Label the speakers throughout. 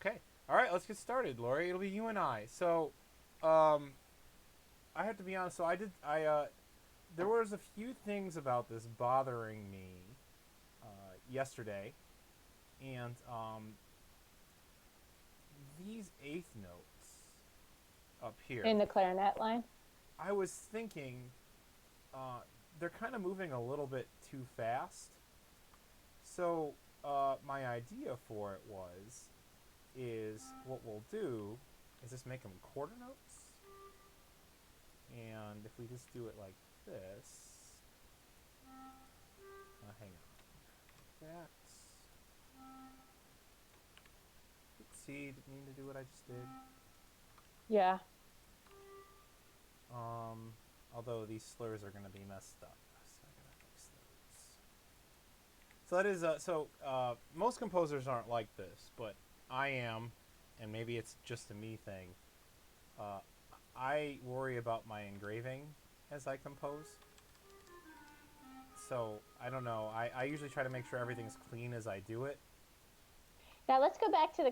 Speaker 1: Okay. All right, let's get started, Lori. It'll be you and I. So, um, I have to be honest. So I did. There was a few things about this bothering me yesterday, and these eighth notes up here.
Speaker 2: In the clarinet line?
Speaker 1: I was thinking, uh, they're kind of moving a little bit too fast. So, my idea for it is what we'll do is just make them quarter notes. And if we just do it like this, hang on, that. See, didn't mean to do what I just did.
Speaker 2: Yeah.
Speaker 1: Although these slurs are gonna be messed up, so I gotta fix those. So that is most composers aren't like this, but I am, and maybe it's just a me thing. Uh, I worry about my engraving as I compose. So I don't know. I usually try to make sure everything's clean as I do it.
Speaker 2: Now let's go back to the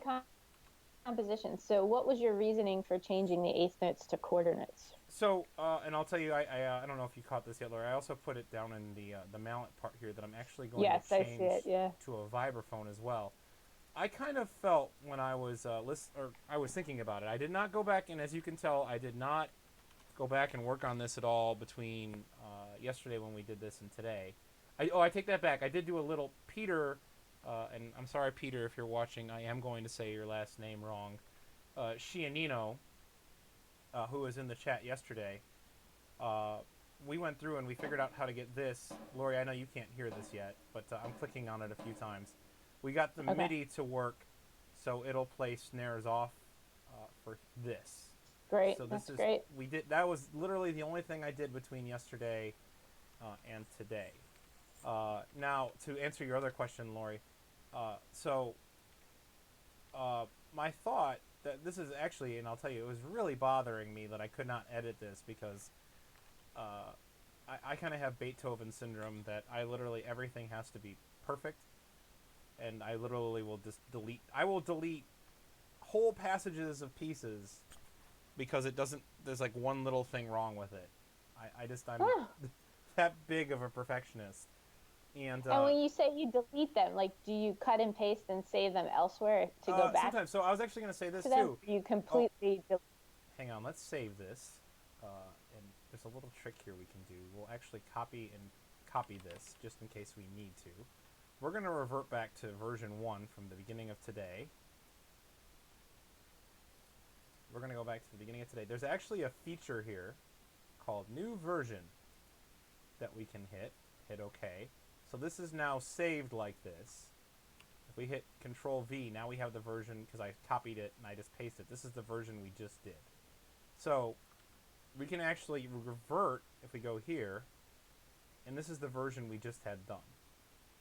Speaker 2: composition. So, what was your reasoning for changing the eighth notes to quarter notes?
Speaker 1: So, and I'll tell you, I don't know if you caught this yet, Laura. I also put it down in the mallet part here that I'm actually going to
Speaker 2: Yes, I see
Speaker 1: change
Speaker 2: it. Yeah.
Speaker 1: to a vibraphone as well. I kind of felt when I was I was thinking about it. I did not go back, and as you can tell, I did not go back and work on this at all between yesterday when we did this and today. I take that back. I did do a little Peter, and I'm sorry, Peter, if you're watching. I am going to say your last name wrong. Shianino, who was in the chat yesterday, we went through and we figured out how to get this. Lori, I know you can't hear this yet, but I'm clicking on it a few times. We got the
Speaker 2: Okay.
Speaker 1: MIDI to work, so it'll play snares off for this.
Speaker 2: Great.
Speaker 1: So this
Speaker 2: That's
Speaker 1: is
Speaker 2: great.
Speaker 1: we did. That was literally the only thing I did between yesterday and today. Now to answer your other question, Lori. Uh, so my thought that this is actually, and I'll tell you, it was really bothering me that I could not edit this because uh, I kind of have Beethoven syndrome that I literally everything has to be perfect, and I literally will just delete. I will delete whole passages of pieces because it doesn't. There's like one little thing wrong with it. I'm
Speaker 2: Huh.
Speaker 1: that big of a perfectionist, and
Speaker 2: And when you say you delete them, like, do you cut and paste and save them elsewhere to go back
Speaker 1: sometimes. So I was actually going to say this
Speaker 2: to them?
Speaker 1: too.
Speaker 2: Or you
Speaker 1: Oh,
Speaker 2: completely
Speaker 1: hang on. Let's save this. And there's a little trick here we can do. We'll actually copy this just in case we need to. We're going to revert back to version 1 from the beginning of today. We're going to go back to the beginning of today. There's actually a feature here called New Version that we can hit OK. So this is now saved like this. If we hit Control V, now we have the version, because I copied it and I just pasted it. This is the version we just did. So we can actually revert if we go here, and this is the version we just had done.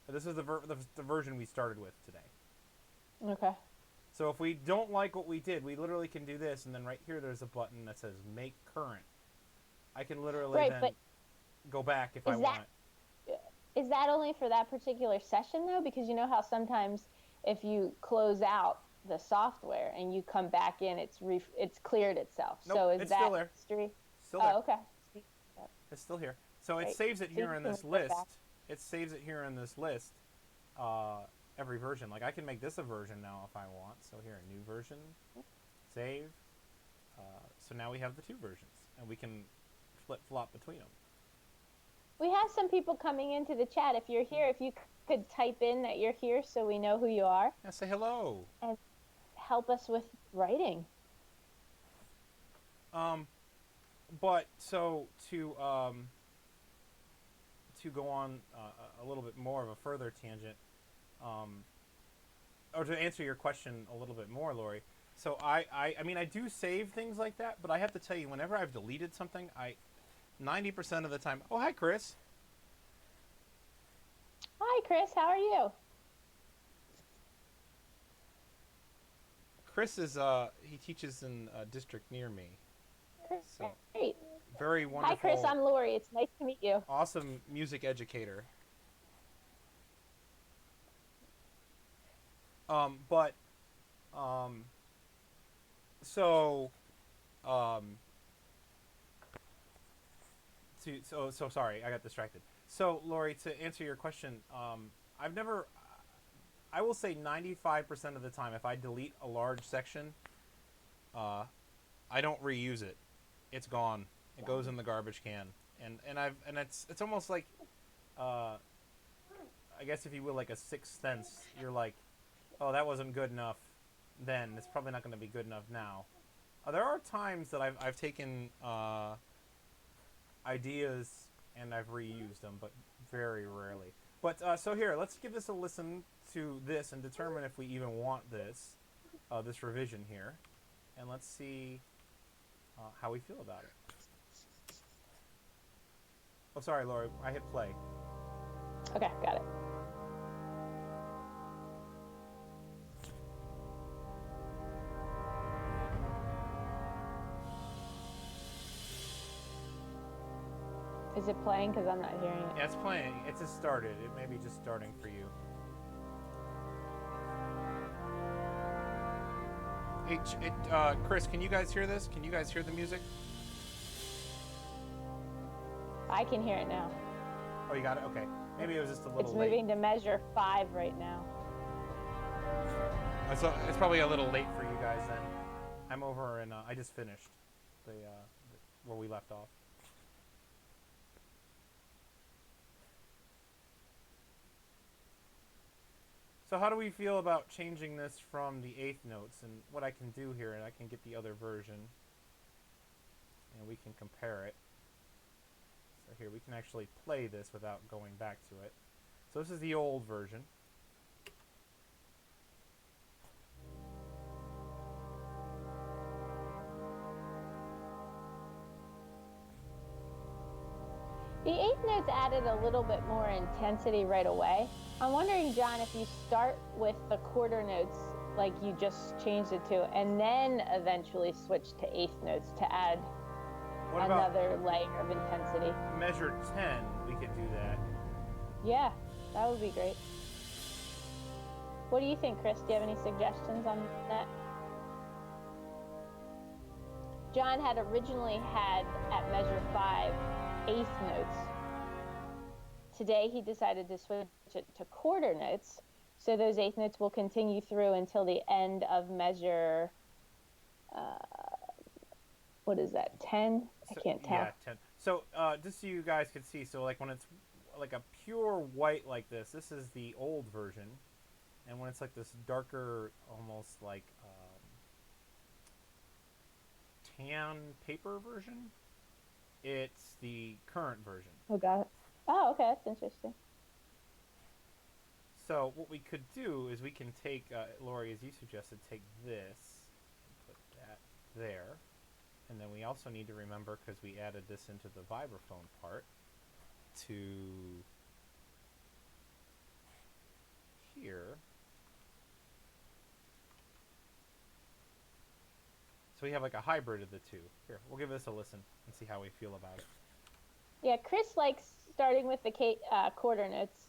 Speaker 1: This is the version we started with today.
Speaker 2: Okay.
Speaker 1: So if we don't like what we did, we literally can do this, and then right here there's a button that says Make Current. I can literally
Speaker 2: Right,
Speaker 1: then
Speaker 2: but
Speaker 1: go back if I
Speaker 2: is that
Speaker 1: want.
Speaker 2: is that only for that particular session though? Because you know how sometimes if you close out the software and you come back in, it's cleared itself.
Speaker 1: Nope,
Speaker 2: So is
Speaker 1: it's still
Speaker 2: that
Speaker 1: there.
Speaker 2: history?
Speaker 1: Still there.
Speaker 2: Oh, okay.
Speaker 1: It's still here. So it
Speaker 2: Great.
Speaker 1: saves it
Speaker 2: So you
Speaker 1: here in
Speaker 2: can
Speaker 1: this
Speaker 2: revert back.
Speaker 1: list. It saves it here in this list. Uh, every version. Like I can make this a version now if I want. So here, a new version, save. So now we have the two versions, and we can flip flop between them.
Speaker 2: We have some people coming into the chat. If you're here, if you could type in that you're here so we know who you are
Speaker 1: Yeah, say hello.
Speaker 2: and help us with writing.
Speaker 1: Um, but so to go on a little bit more of a further tangent, um, or to answer your question a little bit more, Lori. So I mean I do save things like that, but I have to tell you, whenever I've deleted something, 90% of the time. Oh, hi, Chris.
Speaker 2: Hi, Chris. How are you?
Speaker 1: Chris is he teaches in a district near me, so
Speaker 2: Great.
Speaker 1: very
Speaker 2: Hi, Chris.
Speaker 1: wonderful,
Speaker 2: I'm Lori. It's nice to meet you.
Speaker 1: awesome music educator. But Um, so, um, so sorry, I got distracted. So, Lori, to answer your question, I've never. I will say 95% of the time, if I delete a large section, uh, I don't reuse it. It's gone. It goes in the garbage can, and it's almost like, uh, I guess if you will, like a sixth sense. You're like, oh, that wasn't good enough. Then it's probably not going to be good enough now. There are times that I've taken ideas and I've reused them, but very rarely. But so here, let's give this a listen to this and determine if we even want this this revision here, and let's see how we feel about it. Oh, sorry, Lori, I hit play.
Speaker 2: Okay, got it. Is it playing? Because I'm not hearing it.
Speaker 1: Yeah, it's playing. It's just started. It may be just starting for you. Chris, can you guys hear this? Can you guys hear the music?
Speaker 2: I can hear it now.
Speaker 1: Oh, you got it? Okay. Maybe it was just a little
Speaker 2: It's
Speaker 1: late.
Speaker 2: moving to measure 5 right now.
Speaker 1: So it's probably a little late for you guys then. I'm over and I just finished where we left off. So how do we feel about changing this from the eighth notes? And what I can do here, and I can get the other version, and we can compare it. So here, we can actually play this without going back to it. So this is the old version.
Speaker 2: The eighth notes added a little bit more intensity right away. I'm wondering, John, if you start with the quarter notes like you just changed it to, and then eventually switch to eighth notes to add another layer of intensity.
Speaker 1: Measure 10, we could do that.
Speaker 2: Yeah, that would be great. What do you think, Chris? Do you have any suggestions on that? John had originally had at measure 5 eighth notes. Today he decided to switch it to quarter notes, so those eighth notes will continue through until the end of measure, what is that, 10? I can't tell.
Speaker 1: Yeah, 10. So just so you guys can see, so like when it's like a pure white like this is the old version, and when it's like this darker, almost like tan paper version, it's the current version.
Speaker 2: Oh, got it. Oh, okay, that's interesting.
Speaker 1: So what we could do is we can take, Lori, as you suggested, take this and put that there. And then we also need to remember, because we added this into the vibraphone part, to here. So we have like a hybrid of the two. Here, we'll give this a listen and see how we feel about it.
Speaker 2: Yeah, Chris likes starting with the quarter notes,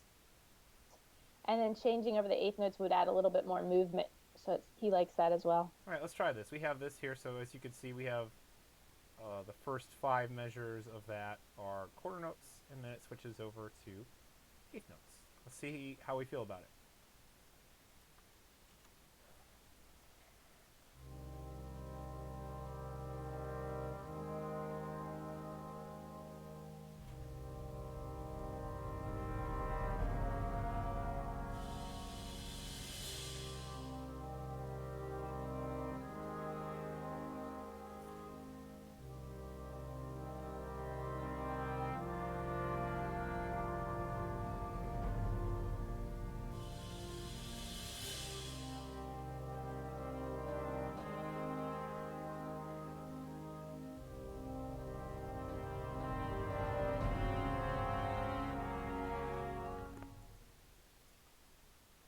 Speaker 2: and then changing over the eighth notes would add a little bit more movement. So he likes that as well.
Speaker 1: All right, let's try this. We have this here. So as you can see, we have the first 5 measures of that are quarter notes, and then it switches over to eighth notes. Let's see how we feel about it.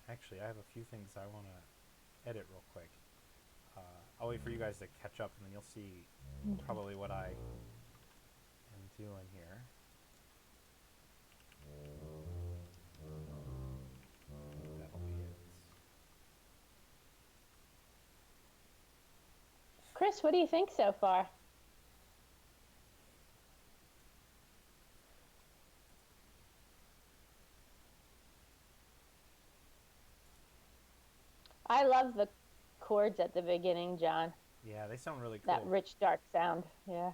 Speaker 1: Actually, I have a few things I want to edit real quick. I'll wait for you guys to catch up, and then you'll see probably what I am doing here. That'll be it.
Speaker 2: Chris, what do you think so far? I love the chords at the beginning, John.
Speaker 1: Yeah, they sound really cool.
Speaker 2: That rich, dark sound. Yeah.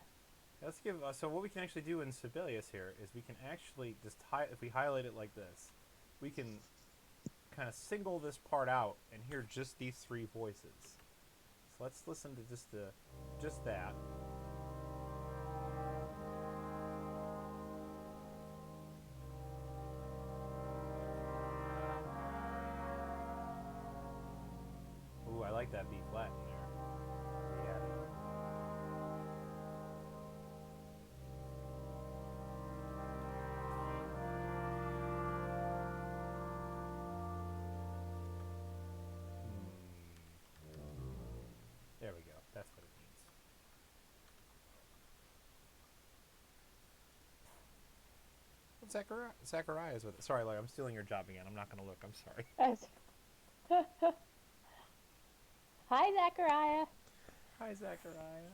Speaker 1: Let's give. So what we can actually do in Sibelius here is we can actually just if we highlight it like this, we can kind of single this part out and hear just these three voices. So let's listen to just that. Ooh, I like that B flat in there. Yeah. There we go. That's what it means. Zachariah is with it. Sorry, Larry, I'm stealing your job again. I'm not going to look. I'm sorry.
Speaker 2: Hi, Zachariah.
Speaker 1: Hi, Zachariah.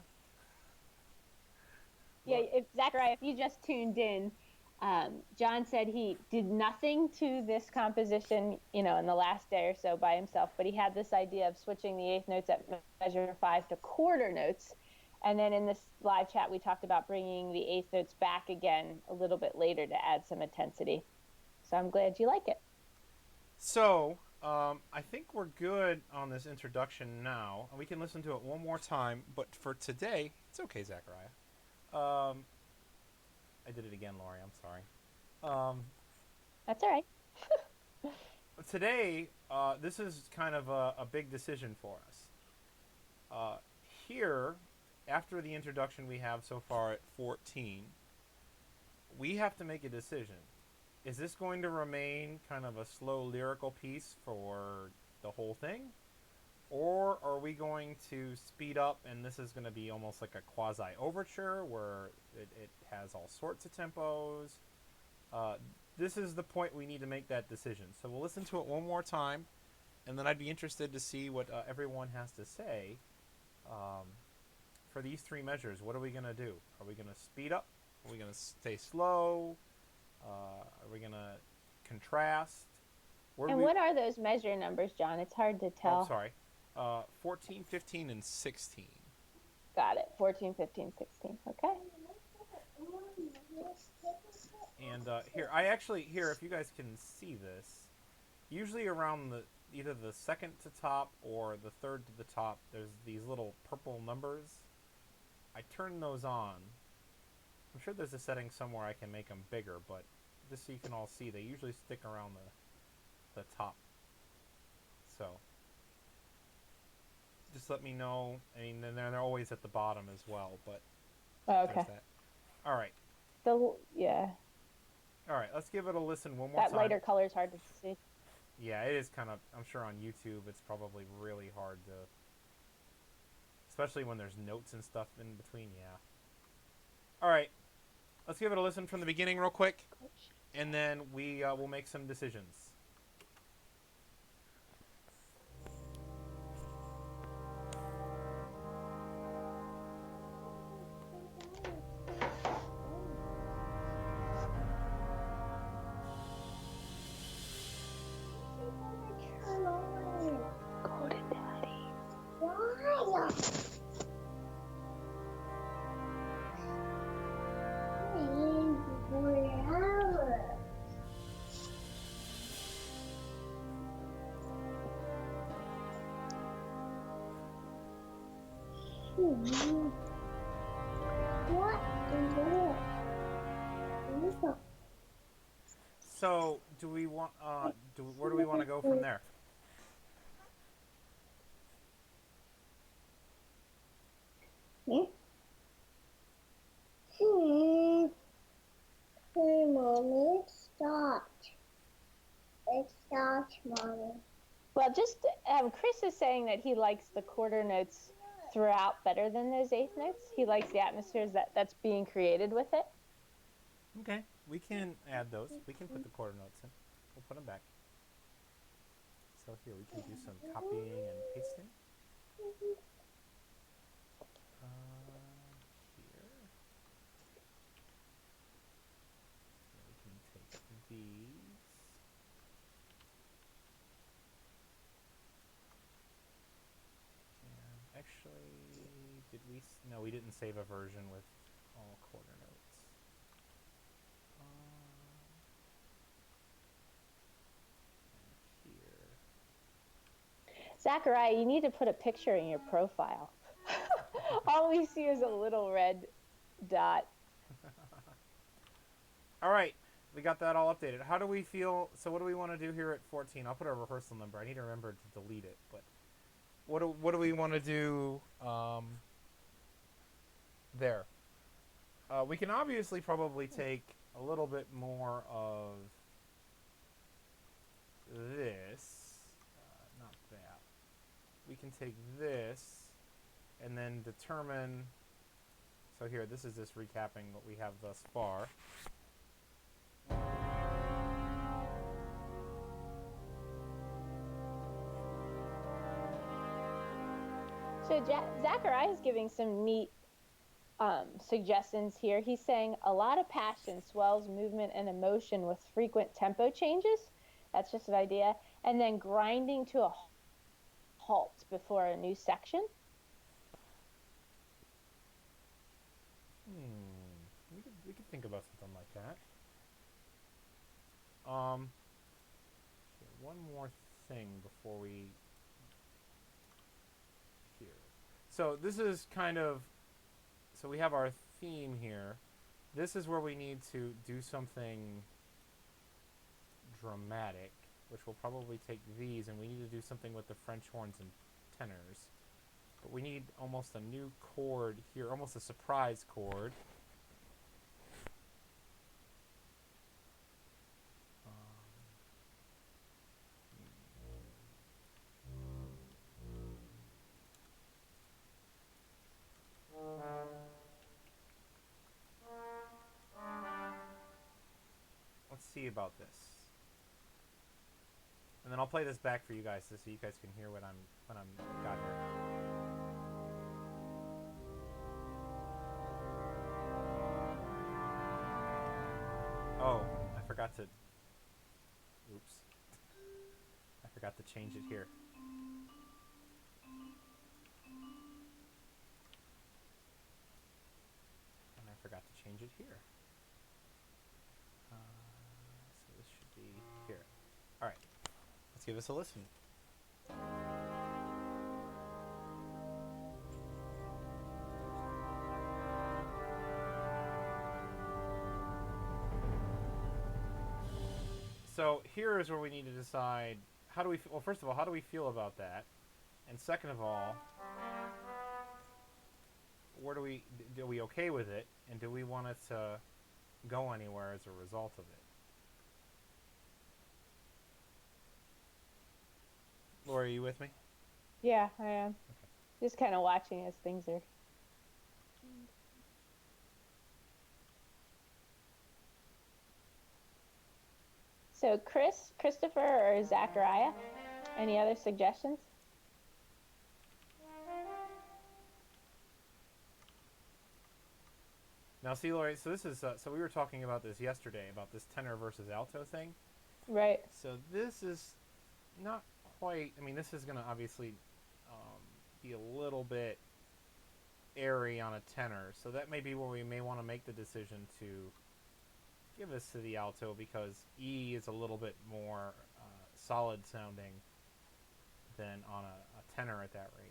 Speaker 2: Yeah, Zachariah, if you just tuned in, John said he did nothing to this composition, in the last day or so by himself, but he had this idea of switching the eighth notes at measure 5 to quarter notes. And then in this live chat, we talked about bringing the eighth notes back again a little bit later to add some intensity. So I'm glad you like it.
Speaker 1: So I think we're good on this introduction now. We can listen to it one more time, but for today, it's okay, Zachariah. I did it again, Lori. I'm sorry.
Speaker 2: That's all right.
Speaker 1: Today, this is kind of a big decision for us. Here, after the introduction we have so far at 14, we have to make a decision. Is this going to remain kind of a slow lyrical piece for the whole thing? Or are we going to speed up and this is going to be almost like a quasi-overture where it has all sorts of tempos? This is the point we need to make that decision. So we'll listen to it one more time, and then I'd be interested to see what everyone has to say for these three measures. What are we going to do? Are we going to speed up? Are we going to stay slow? Are we going to contrast?
Speaker 2: What are those measure numbers, John? It's hard to tell.
Speaker 1: Oh, sorry. 14, 15, and 16.
Speaker 2: Got it. 14, 15, 16. Okay.
Speaker 1: And here, if you guys can see this, usually around either the second to top or the third to the top, there's these little purple numbers. I turn those on. I'm sure there's a setting somewhere I can make them bigger, but just so you can all see, they usually stick around the top. So just let me know. I mean, they're always at the bottom as well, but
Speaker 2: okay.
Speaker 1: That. All right.
Speaker 2: Yeah.
Speaker 1: All right, let's give it a listen one more time.
Speaker 2: That lighter color is hard to see.
Speaker 1: Yeah, it is kind of, I'm sure on YouTube it's probably really hard to, especially when there's notes and stuff in between, yeah. All right, let's give it a listen from the beginning real quick, and then we'll make some decisions. So, do we want? Where do we want to go from there?
Speaker 3: Hey, Mommy, it stopped. It stopped, Mommy.
Speaker 2: Well, just Chris is saying that he likes the quarter notes throughout better than those eighth notes. He likes the atmospheres that's being created with it.
Speaker 1: Okay, we can add those. We can put the quarter notes in. We'll put them back. So here we can do some copying and pasting. actually, did we? No, we didn't save a version with all quarter notes. And here.
Speaker 2: Zachariah, you need to put a picture in your profile. All we see is a little red dot.
Speaker 1: All right, we got that all updated. How do we feel? So what do we want to do here at 14? I'll put a rehearsal number. I need to remember to delete it. But what do we want to do there? We can obviously probably take a little bit more of this. Not that. We can take this and then determine. So here, this is just recapping what we have thus far.
Speaker 2: So Zachariah is giving some neat suggestions here. He's saying a lot of passion swells movement and emotion with frequent tempo changes. That's just an idea. And then grinding to a halt before a new section.
Speaker 1: We could think about something like that. One more thing before we here. So this is kind of, so we have our theme here. This is where we need to do something dramatic, which will probably take these, and we need to do something with the French horns and tenors. But we need almost a new chord here, almost a surprise chord. Let's see about this. And then I'll play this back for you guys so you guys can hear what I'm got here. Oh, I forgot to. Oops. I forgot to change it here. And I forgot to change it here. So this should be here. All right. Let's give us a listen. So here is where we need to decide how do we well, first of all, how do we feel about that? And second of all, where do we okay with it, and do we want it to go anywhere as a result of it? Laura, are you with me?
Speaker 2: Yeah, I am. Okay. Just kind of watching as things are. So Christopher, or Zachariah, any other suggestions?
Speaker 1: Now, see, Laura, so this is so we were talking about this yesterday about this tenor versus alto thing.
Speaker 2: Right.
Speaker 1: So this is not quite. I mean, this is going to obviously be a little bit airy on a tenor, so that may be where we may want to make the decision to give this to the alto, because E is a little bit more solid sounding than on a tenor at that range.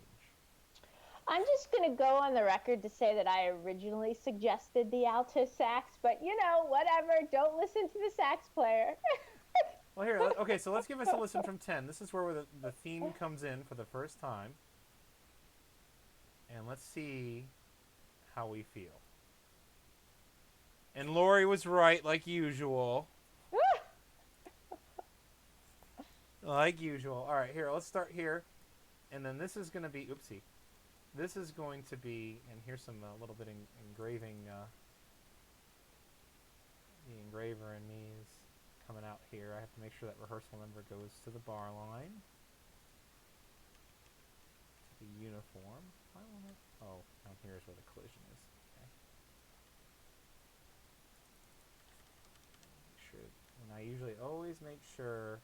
Speaker 2: I'm just going to go on the record to say that I originally suggested the alto sax, but whatever. Don't listen to the sax player.
Speaker 1: Well, here, okay, so let's give us a listen from 10. This is where the theme comes in for the first time. And let's see how we feel. And Lori was right, like usual. Like usual. All right, here, let's start here. And then this is going to be, oopsie. This is going to be, and here's some little bit engraving. The engraver in me is coming out here. I have to make sure that rehearsal number goes to the bar line. To the uniform. I want to. Oh, down here is where the collision is. Okay. Make sure, and I usually always make sure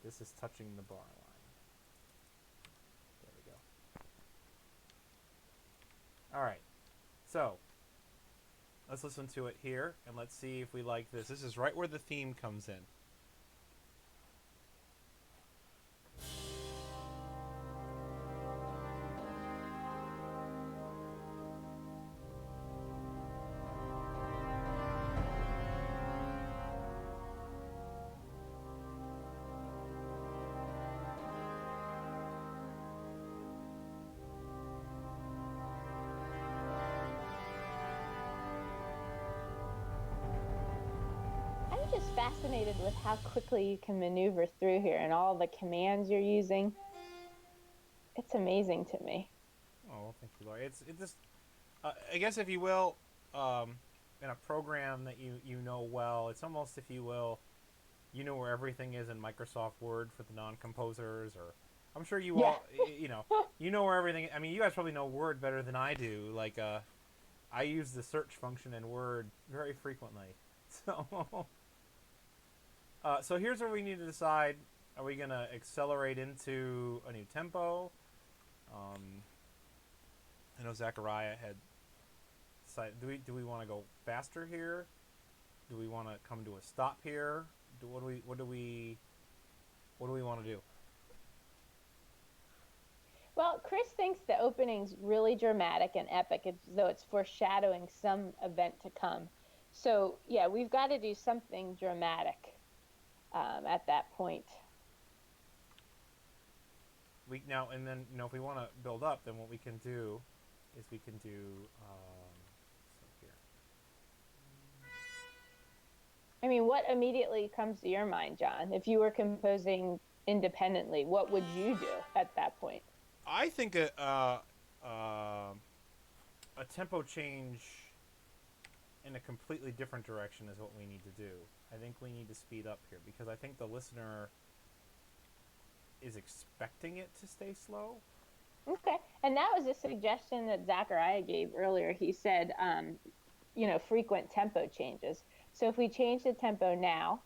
Speaker 1: this is touching the bar line. There we go. All right. So let's listen to it here, and let's see if we like this. This is right where the theme comes in.
Speaker 2: I'm just fascinated with how quickly you can maneuver through here and all the commands you're using. It's amazing to me.
Speaker 1: Oh, well, thank you, Laura. It's just, I guess, if you will, in a program that you know well, it's almost, if you will, you know where everything is in Microsoft Word for the non-composers, or I'm sure you
Speaker 2: Yeah.
Speaker 1: all, you know where everything. I mean, you guys probably know Word better than I do. Like, I use the search function in Word very frequently. So, so here's where we need to decide: are we gonna accelerate into a new tempo? I know Zachariah had decided. Do we want to go faster here? Do we want to come to a stop here? What do we want to do?
Speaker 2: Well, Chris thinks the opening's really dramatic and epic, as though it's foreshadowing some event to come. So, yeah, we've got to do something dramatic at that point.
Speaker 1: We now and then, if we want to build up, then what we can do is we can do so here.
Speaker 2: I mean, what immediately comes to your mind, John? If you were composing independently, what would you do at that point?
Speaker 1: I think a tempo change in a completely different direction is what we need to do. I think we need to speed up here because I think the listener is expecting it to stay slow.
Speaker 2: Okay. And that was a suggestion that Zachariah gave earlier. He said, frequent tempo changes. So if we change the tempo now,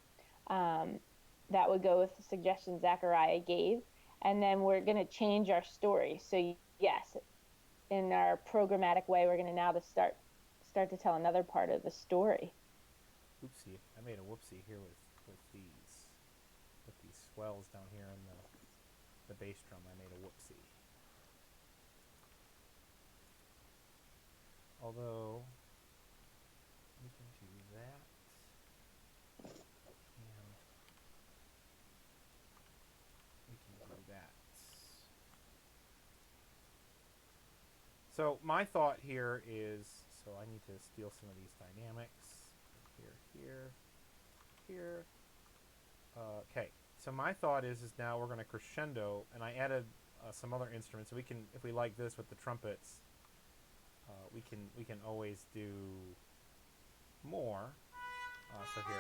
Speaker 2: that would go with the suggestion Zachariah gave. And then we're going to change our story. So yes, in our programmatic way, we're going to now start to tell another part of the story.
Speaker 1: Oopsie! I made a whoopsie here with these swells down here in the bass drum. I made a whoopsie. Although we can do that, and we can do that. So my thought here is, so I need to steal some of these dynamics. Here. Okay. So my thought is now we're going to crescendo, and I added some other instruments. So we can, if we like this with the trumpets, we can always do more. So here,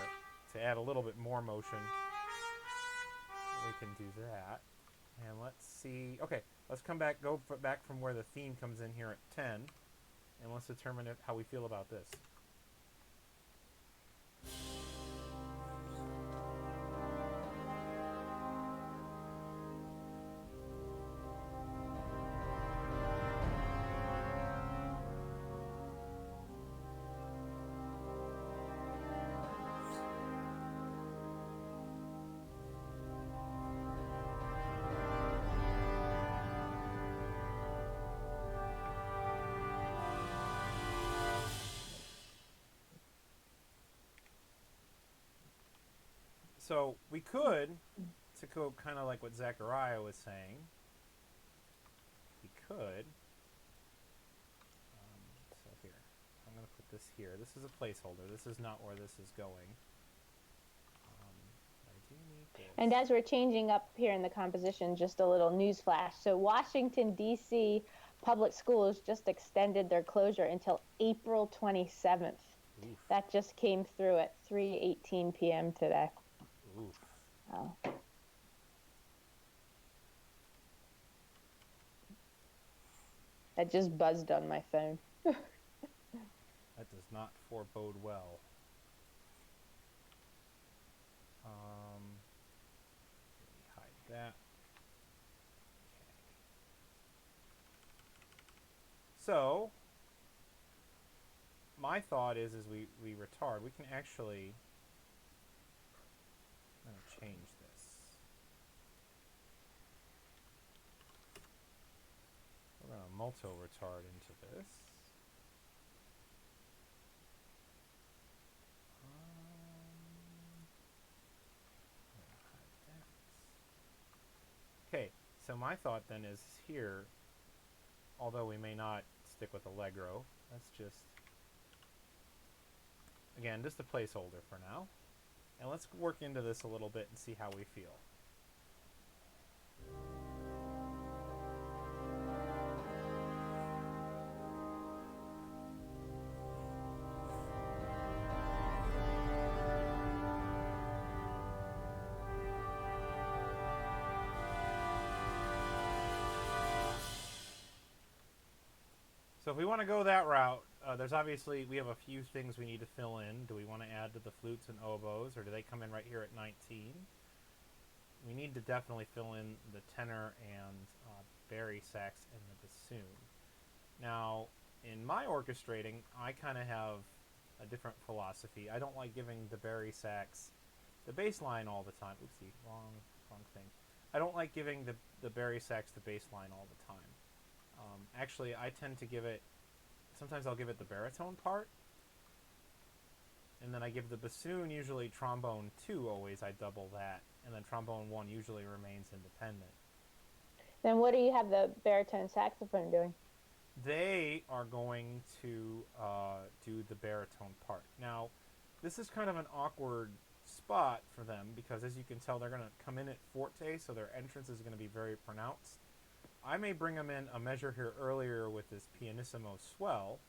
Speaker 1: to add a little bit more motion, we can do that. And let's see. Okay, let's come back. Go back from where the theme comes in here at 10, and let's determine how we feel about this. So we could, to go kind of like what Zachariah was saying, we could, so here, I'm going to put this here. This is a placeholder. This is not where this is going. I do need this.
Speaker 2: And as we're changing up here in the composition, just a little news flash. So Washington, D.C. public schools just extended their closure until April 27th.
Speaker 1: Oof.
Speaker 2: That just came through at 3:18 p.m. today.
Speaker 1: Oof.
Speaker 2: Oh. That just buzzed on my phone.
Speaker 1: That does not forebode well. Let me hide that. Okay. So, my thought is we retard. We can actually... I'm going to change this. We're going to multi-retard into this. Okay, so my thought then is here, although we may not stick with Allegro, let's just, again, just a placeholder for now. And let's work into this a little bit and see how we feel. So if we want to go that route, there's obviously, we have a few things we need to fill in. Do we want to add to the flutes and oboes, or do they come in right here at 19? We need to definitely fill in the tenor and bari sax and the bassoon. Now, in my orchestrating, I kind of have a different philosophy. I don't like giving the bari sax the bass line all the time. Oopsie, wrong thing. I don't like giving the bari sax the bass line all the time. Actually, I tend to give it, sometimes I'll give it the baritone part, and then I give the bassoon usually trombone 2, always I double that, and then trombone 1 usually remains independent.
Speaker 2: Then what do you have the baritone saxophone doing?
Speaker 1: They are going to do the baritone part. Now, this is kind of an awkward spot for them because, as you can tell, they're going to come in at forte, so their entrance is going to be very pronounced. I may bring them in a measure here earlier with this pianissimo swell.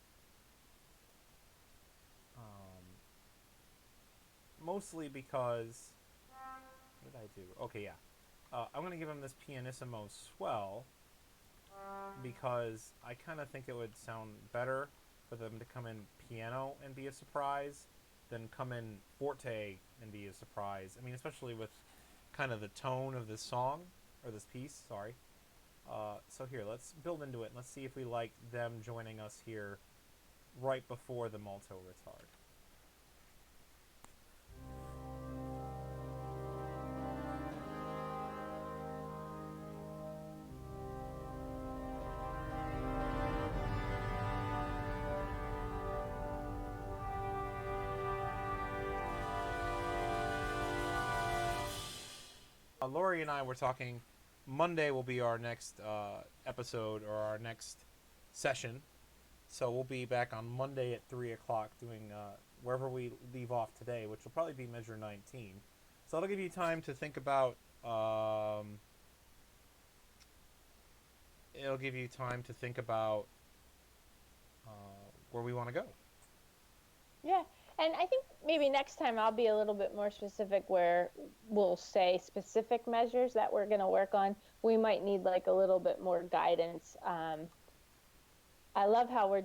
Speaker 1: Mostly because... What did I do? Okay, yeah. I'm going to give them this pianissimo swell because I kind of think it would sound better for them to come in piano and be a surprise than come in forte and be a surprise. I mean, especially with kind of the tone of this song, or this piece, sorry. So here, let's build into it and let's see if we like them joining us here right before the multi-retard. Lori and I were talking. Monday will be our next episode, or our next session. So we'll be back on Monday at 3 o'clock doing wherever we leave off today, which will probably be measure 19. So that'll give you time to think about... it'll give you time to think about where we want to go.
Speaker 2: Yeah. And I think maybe next time I'll be a little bit more specific where we'll say specific measures that we're going to work on. We might need like a little bit more guidance. I love how we're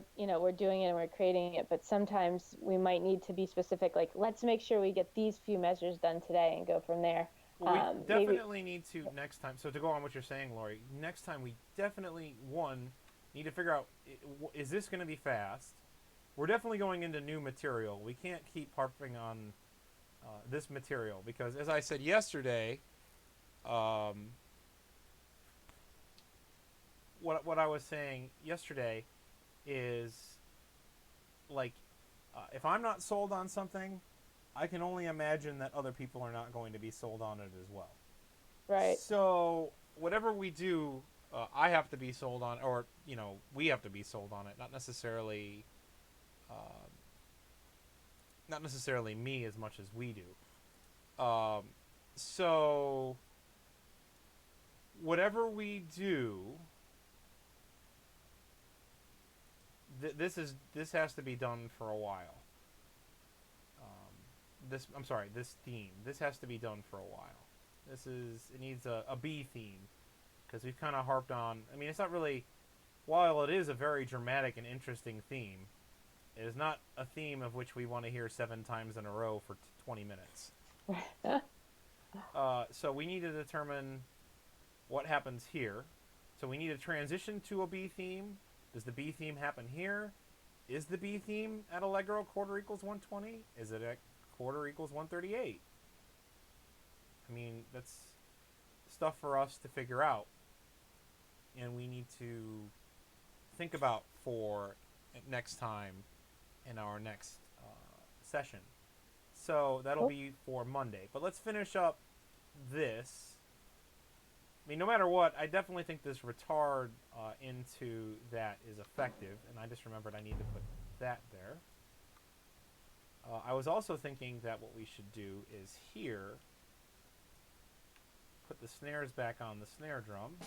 Speaker 2: doing it and we're creating it, but sometimes we might need to be specific. Like, let's make sure we get these few measures done today and go from there.
Speaker 1: Well, we definitely need to next time. So to go on what you're saying, Lori, next time we definitely, need to figure out, is this going to be fast? We're definitely going into new material. We can't keep harping on this material because, as I said yesterday, what I was saying yesterday is, like, if I'm not sold on something, I can only imagine that other people are not going to be sold on it as well.
Speaker 2: Right.
Speaker 1: So whatever we do, I have to be sold on, or we have to be sold on it. Not necessarily me as much as we do. So whatever we do, this has to be done for a while. This theme. This has to be done for a while. It needs a B theme, because we've kind of harped on. I mean, it's not really. While it is a very dramatic and interesting theme, it is not a theme of which we want to hear 7 times in a row for 20 minutes. So we need to determine what happens here. So we need to transition to a B theme. Does the B theme happen here? Is the B theme at Allegro quarter equals 120? Is it at quarter equals 138? I mean, that's stuff for us to figure out. And we need to think about for next time in our next session. So that'll be for Monday. But let's finish up this. I mean, no matter what, I definitely think this retard into that is effective. And I just remembered I need to put that there. I was also thinking that what we should do is here, put the snares back on the snare drum.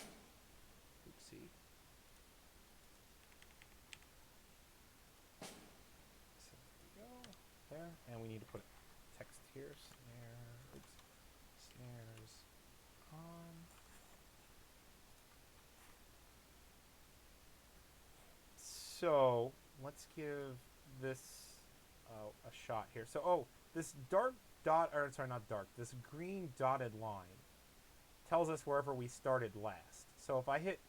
Speaker 1: Oopsie. So there we go. There. And we need to put text here. Snares on. So let's give this a shot here. So, this dark dot, or sorry, not dark, this green dotted line tells us wherever we started last. So if I hit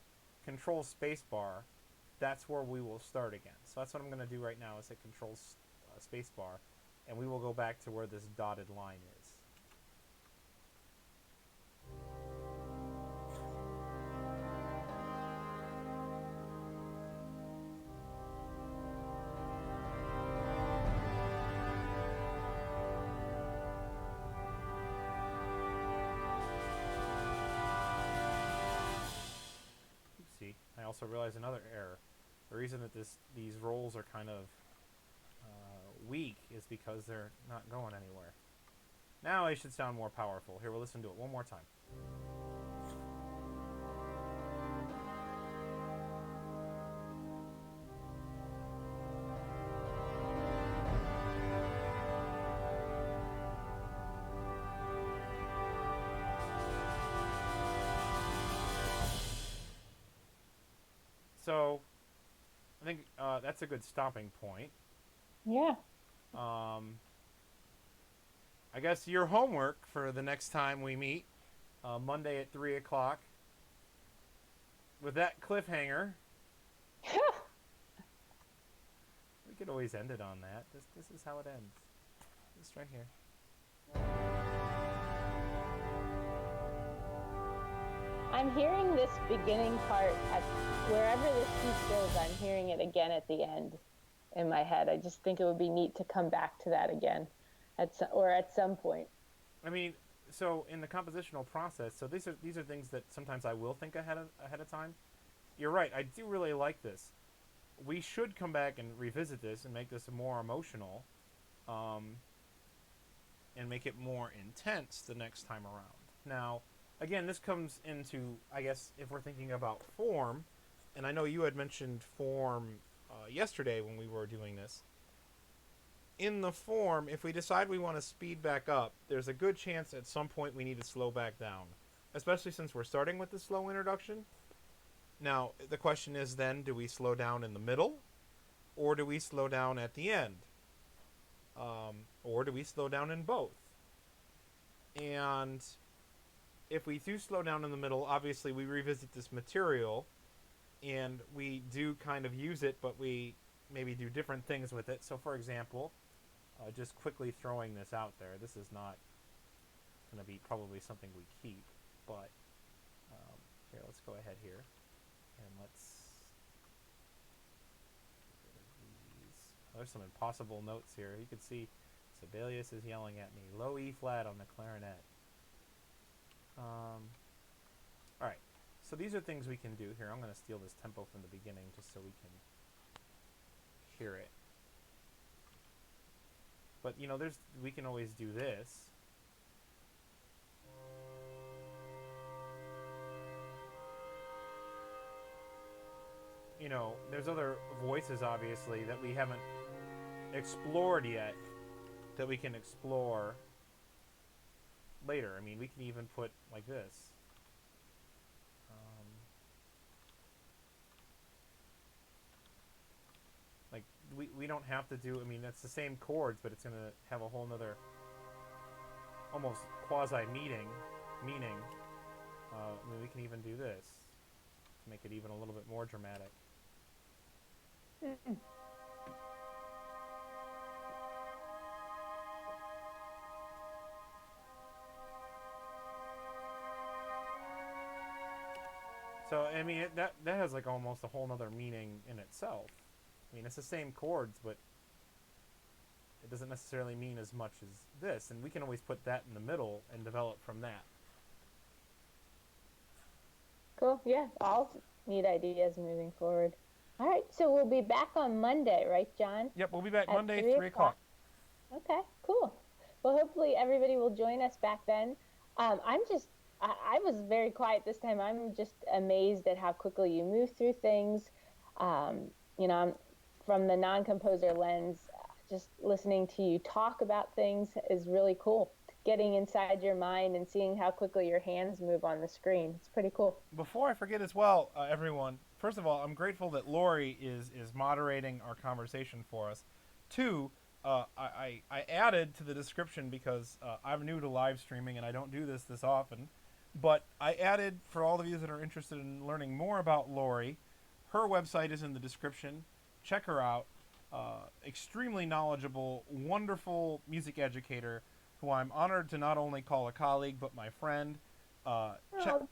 Speaker 1: Control Spacebar, that's where we will start again. So that's what I'm going to do right now is hit Control Spacebar, and we will go back to where this dotted line is. I also realized another error. The reason that these rolls are kind of weak is because they're not going anywhere. Now they should sound more powerful. Here, we'll listen to it one more time. So, I think that's a good stopping point.
Speaker 2: Yeah.
Speaker 1: I guess your homework for the next time we meet, Monday at 3 o'clock, with that cliffhanger. We could always end it on that. This is how it ends. Just right here.
Speaker 2: I'm hearing this beginning part at wherever this piece goes. I'm hearing it again at the end in my head. I just think it would be neat to come back to that again, at some point.
Speaker 1: I mean, so in the compositional process, so these are things that sometimes I will think ahead of time. You're right. I do really like this. We should come back and revisit this and make this more emotional, and make it more intense the next time around. Now, again, this comes into, I guess, if we're thinking about form, and I know you had mentioned form yesterday when we were doing this. In the form, if we decide we want to speed back up, there's a good chance at some point we need to slow back down, especially since we're starting with the slow introduction. Now, the question is then, do we slow down in the middle, or do we slow down at the end? Or do we slow down in both? And if we do slow down in the middle, obviously we revisit this material, and we do kind of use it, but we maybe do different things with it. So, for example, just quickly throwing this out there, this is not going to be probably something we keep, but here, let's go ahead here, and let's get rid of these. There's some impossible notes here. You can see Sibelius is yelling at me. Low E flat on the clarinet. Alright, so these are things we can do here. I'm going to steal this tempo from the beginning just so we can hear it. But, you know, we can always do this. You know, there's other voices, obviously, that we haven't explored yet, that we can explore later. I mean, we can even put like this. Like, we don't have to do, I mean, that's the same chords, but it's going to have a whole nother, almost quasi-meaning. I mean, we can even do this to make it even a little bit more dramatic. So I mean, that has like almost a whole nother meaning in itself. I mean, it's the same chords, but it doesn't necessarily mean as much as this, and we can always put that in the middle and develop from that.
Speaker 2: Cool. Yeah, all neat ideas moving forward. All right, so we'll be back on Monday, right, John?
Speaker 1: Yep, we'll be back
Speaker 2: At
Speaker 1: Monday,
Speaker 2: 3
Speaker 1: 3 o'clock.
Speaker 2: o'clock. Okay, cool. Well, hopefully everybody will join us back then. I was very quiet this time. I'm just amazed at how quickly you move through things. I'm from the non-composer lens, just listening to you talk about things is really cool. Getting inside your mind and seeing how quickly your hands move on the screen. It's pretty cool.
Speaker 1: Before I forget as well, everyone, first of all, I'm grateful that Lori is moderating our conversation for us. Two, I added to the description because I'm new to live streaming and I don't do this often, but I added, for all of you that are interested in learning more about Lori, her website is in the description. Check her out. Extremely knowledgeable, wonderful music educator who I'm honored to not only call a colleague but my friend.
Speaker 2: Oh, John,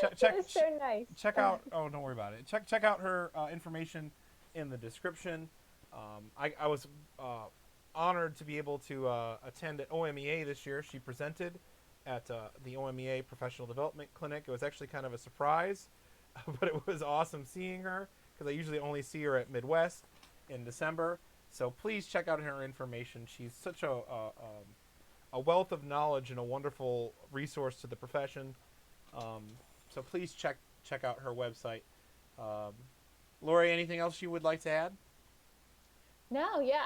Speaker 1: Check,
Speaker 2: that is so nice.
Speaker 1: check out. Oh, don't worry about it. Check out her information in the description. I was honored to be able to attend at OMEA this year. She presented at the OMEA Professional Development Clinic. It was actually kind of a surprise, but it was awesome seeing her because I usually only see her at Midwest in December. So please check out her information. She's such a wealth of knowledge and a wonderful resource to the profession. So please check out her website. Lori, anything else you would like to add?
Speaker 2: No, yeah,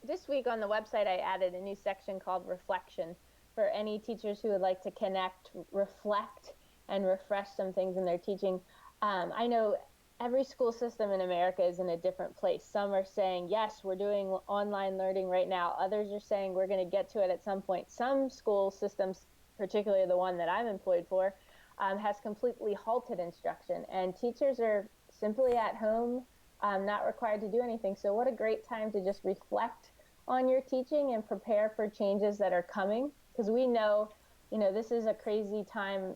Speaker 2: this week on the website I added a new section called Reflection for any teachers who would like to connect, reflect, and refresh some things in their teaching. I know every school system in America is in a different place. Some are saying, yes, we're doing online learning right now. Others are saying we're going to get to it at some point. Some school systems, particularly the one that I'm employed for, has completely halted instruction, and teachers are simply at home, not required to do anything. So what a great time to just reflect on your teaching and prepare for changes that are coming, because we know, this is a crazy time,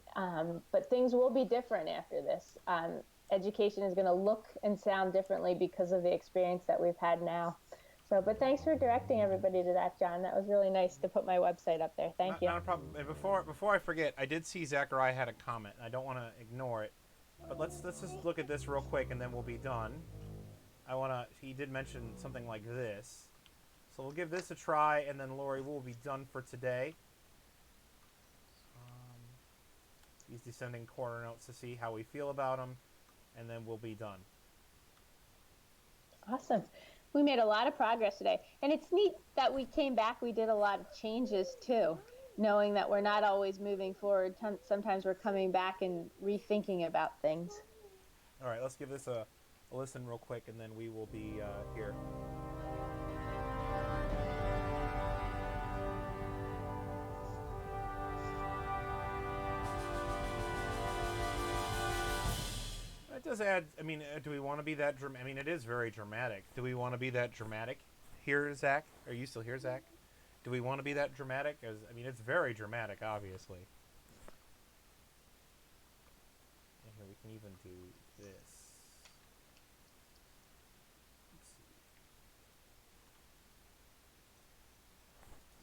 Speaker 2: but things will be different after this. Education is going to look and sound differently because of the experience that we've had now. So, but thanks for directing everybody to that, John. That was really nice to put my website up there. Thank you.
Speaker 1: Not a problem. And before I forget, I did see Zachariah had a comment. I don't want to ignore it, but let's just look at this real quick, and then we'll be done. He did mention something like this, so we'll give this a try, and then Lori, we'll be done for today. He's descending quarter notes to see how we feel about them, and then we'll be done.
Speaker 2: Awesome. We made a lot of progress today. And it's neat that we came back. We did a lot of changes too, knowing that we're not always moving forward. Sometimes we're coming back and rethinking about things.
Speaker 1: All right, let's give this a listen real quick, and then we will be here. It does add, do we want to be that dramatic? It is very dramatic. Do we want to be that dramatic here, Zach? Are you still here, Zach? Do we want to be that dramatic? It's very dramatic, obviously. And here we can even do this. Let's see.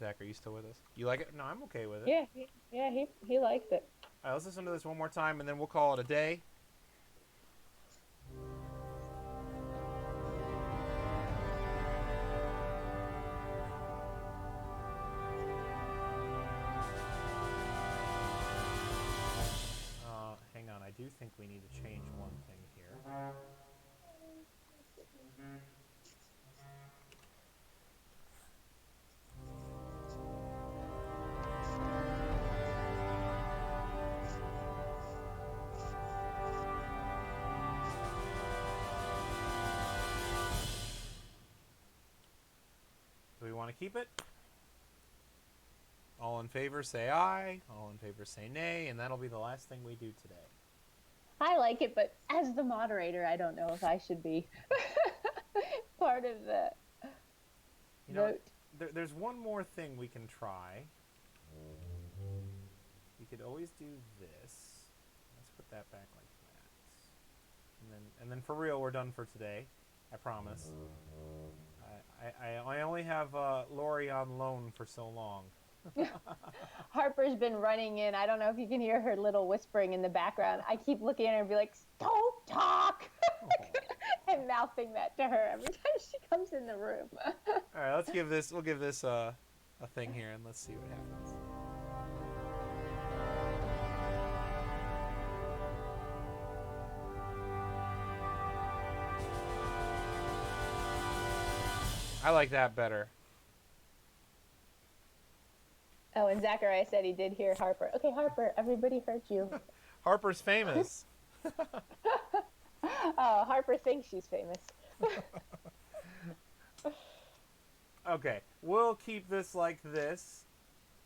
Speaker 1: Zach, are you still with us? You like it? No, I'm okay with it.
Speaker 2: Yeah, he liked it.
Speaker 1: All right, let's listen to this one more time, and then we'll call it a day. Hang on, I do think we need to change one thing here. Do we want to keep it? All in favor say aye, all in favor say nay, and that'll be the last thing we do today.
Speaker 2: I like it, but as the moderator, I don't know if I should be part of the vote.
Speaker 1: There's one more thing we can try. We could always do this. Let's put that back like that. and then for real, we're done for today. I promise. I only have Lori on loan for so long.
Speaker 2: Harper's been running in. I don't know if you can hear her little whispering in the background. I keep looking at her and be like, "Don't talk," and mouthing that to her every time she comes in the room.
Speaker 1: All right, we'll give this a thing here, and let's see what happens. I like that better.
Speaker 2: Oh, and Zachariah said he did hear Harper. Okay, Harper, everybody heard you.
Speaker 1: Harper's famous.
Speaker 2: Oh, Harper thinks she's famous.
Speaker 1: Okay, we'll keep this like this.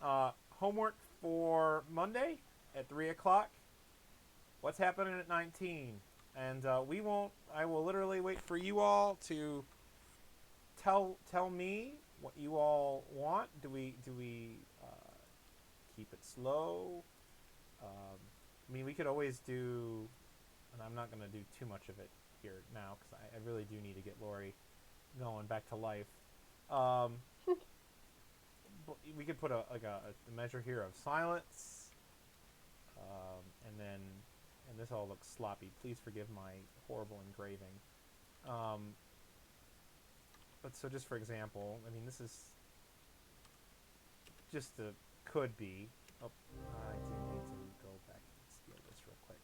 Speaker 1: Homework for Monday at 3 o'clock. What's happening at 19? And I will literally wait for you all to tell me what you all want. Do we keep it slow? I mean, we could always do, and I'm not going to do too much of it here now because I really do need to get Lori going back to life. We could put a measure here of silence, and this all looks sloppy. Please forgive my horrible engraving. But so just for example, I mean, this is just a could be. Oh, I do need to go back and steal this real quick.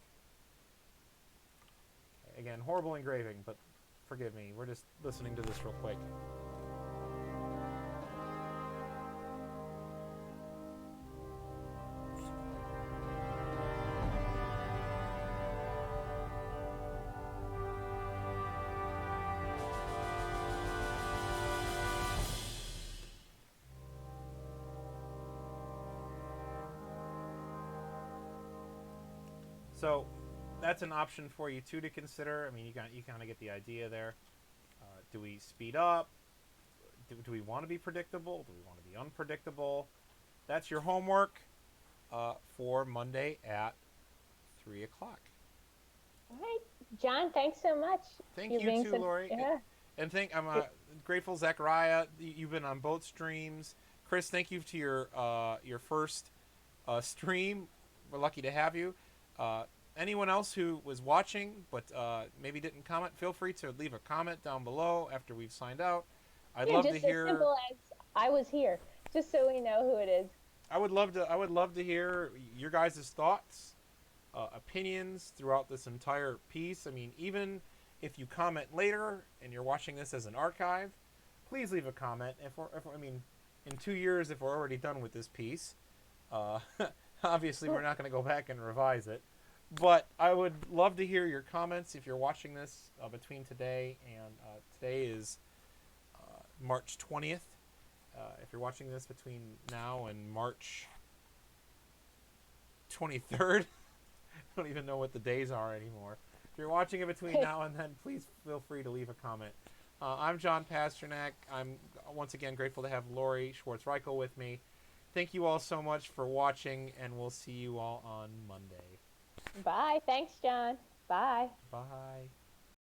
Speaker 1: Okay, again, horrible engraving, but forgive me. We're just listening to this real quick. So that's an option for you too to consider. I mean, you kind of get the idea there. Do we speed up? Do we want to be predictable? Do we want to be unpredictable? That's your homework for Monday at 3 o'clock.
Speaker 2: All right, John, thanks so much.
Speaker 1: Thank you too, Lori.
Speaker 2: Yeah.
Speaker 1: And I'm grateful, Zachariah. You've been on both streams. Chris, thank you to your first stream. We're lucky to have you. Anyone else who was watching but maybe didn't comment, feel free to leave a comment down below after we've signed out. I'd love to hear.
Speaker 2: Just as simple as I was here, just so we know who it is.
Speaker 1: I would love to hear your guys' thoughts, opinions throughout this entire piece. I mean, even if you comment later and you're watching this as an archive, please leave a comment. I mean, in 2 years, if we're already done with this piece, obviously we're not going to go back and revise it. But I would love to hear your comments if you're watching this between today and today is March 20th. If you're watching this between now and March 23rd, I don't even know what the days are anymore. If you're watching it between now and then, please feel free to leave a comment. I'm John Pasternak. I'm once again grateful to have Lori Schwartz-Reichel with me. Thank you all so much for watching, and we'll see you all on Monday.
Speaker 2: Bye. Thanks, John. Bye.
Speaker 1: Bye.